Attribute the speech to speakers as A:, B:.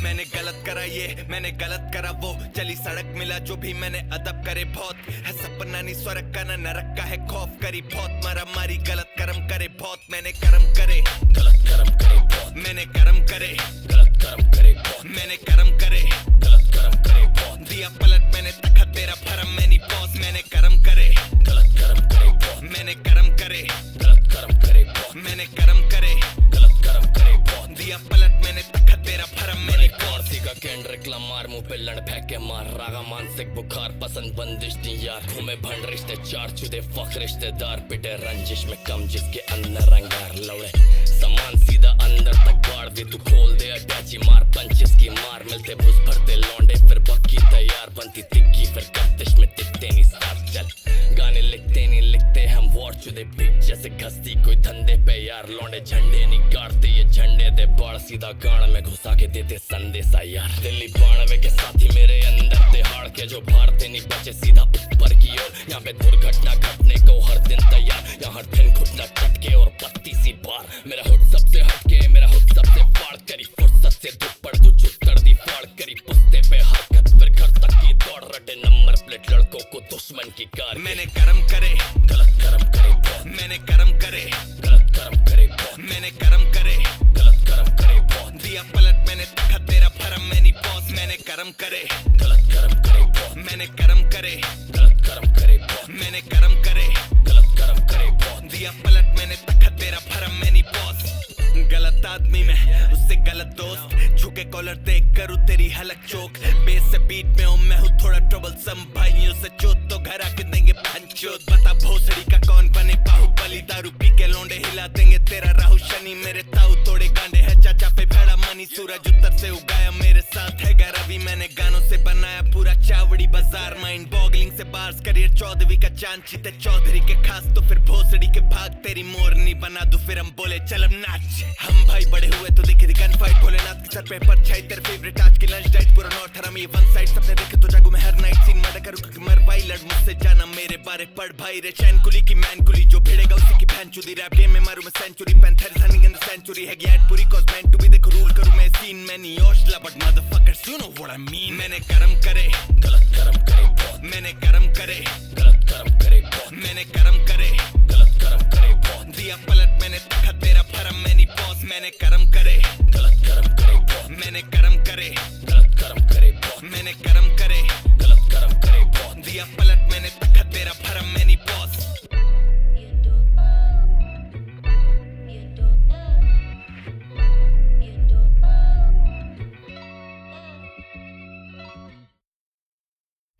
A: मैंने गलत करा ये, मैंने गलत करा वो, चली सड़क मिला जो भी मैंने अदब करे बहुत, है सपना नहीं स्वर्ग का ना नरक का है खौफ, करी बहुत मारा मारी गलत कर्म करे बहुत, मैंने कर्म करे गलत कर्म करे बहुत, मैंने कर्म करे गलत कर्म करे बहुत, मैंने कर्म करे गलत कर्म करे बहुत, दिया पलट मैंने तखत तेरा भरम में नहीं पहुंच, मैंने कर्म करे गलत कर्म करे बहुत, मैंने कर्म करे गलत कर्म करे बहुत, मैंने कर्म करे गलत कर्म करे बहुत, दिया पलट मैंने तखत तेरा भरम में नहीं पहुंच।
B: का केंड्रिक लमार मुंह पे लड़ फेंक के मार, रागा मानसिक बुखार पसंद बंदिश नहीं यार, घूमे भंड रिश्ते चार चुदे फक रिश्तेदार, पिटे रंजिश में कम जिसके अंदर रंगार, लौड़े सामान सीधा अंदर तक गाड़ दे, तू खोल दे अटैची मार पंचिस की मार, मिलते भुस भरते लौंडे फिर बक्की तैयार, बनती तिक्की फिर कत्तिश में टिकते नहीं साथ, चल गाने लिखते नहीं लिखते हम वॉर चुदे बीच जैसे घसती कोई धंधे पे यार, लौंडे झंडे नहीं गाड़ते ये झंडे दे बाढ़, सीधा गाड़ में घुसा के देते संदेशा यार, दिल्ली बाणवे के साथी मेरे अंदर तिहाड़ के जो भारते नहीं बचे सीधा ऊपर की ओर, यहाँ पे दुर्घटना घटने को हर दिन तैयार, यहाँ हर दिन घुटना कटके और पत्ती सी बार, मेरा हुड सबसे हटके मेरा हुड सबसे फाड़, करी फुर्सत से दुपड़ तू चुप कर दी फाड़, करी पुस्ते पे हरकत फिर घर तक की दौड़, रटे नंबर प्लेट लड़कों को दुश्मन की कार,
A: मैंने कर्म करे
B: गलत कर्म करे बहुत,
A: मैंने कर्म करे
B: गलत कर्म करे बहुत,
A: मैंने कर्म करे
B: गलत कर्म करे बहुत,
A: दिया पलट मैंने तखत तेरा भरम में नहीं पहुंच, मैंने कर्म करे
B: गलत कर्म करे बहुत,
A: मैंने कर्म करे
B: गलत कर्म करे बहुत,
A: मैंने कर्म करे
B: गलत कर्म करे बहुत,
A: दिया पलट मैंने तखत तेरा भरम में नहीं पहुंच, गलत आदमी में उससे गलत दोस्त, झुके कॉलर देख करूँ तेरी हलक चोक, बेस से बीट में हूँ मैं हूँ थोड़ा ट्रबल सम, भाइयों से चोट तो घर आके देंगे पंचोत, बता भोसड़ी का कौन बने बाहुबली, दारू पी के लौंडे हिला देंगे तेरा राहु शनि, मेरे ताऊ तोड़े गांडे है चाचा पे भेड़ा मनी, सूरज उत्तर से उगाया मेरे साथ है रवि, मैंने गानों से बनाया पूरा चावड़ी बाजार, माइंड बॉगलिंग से बार्स करियर 14वीं का चांद, चीते चौधरी के खास तो फिर भोसड़ी के भाग, तेरी मोरनी बना दो फिर हम बोले चल अब नाच, हम भाई बड़े हुए तो देखे थी गन फाइट, भोलेनाथ के सर पे परछाई, तेरे फेवरेट आज की लंच डाइट पूरा नॉर्थ हराम ये वन साइड, सपने देखे तो जागू मैं हर नाइट, सीन मर्डर करूं क्योंकि मर भाई, लड़ मुझसे जाना मेरे बारे पढ़ भाई रे, चैन कुली की मैन कुली जो भिड़ेगा उसी की बहन चुदी, रैप गेम में मारू मैं century, panther running in the century है गैट पूरी कॉज मेंट टू बी, देखो रूल करूं मैं सीन में नहीं ओशला but motherfuckers you know what I mean, मैंने कर्म करे
B: गलत कर्म करे बहुत,
A: मैंने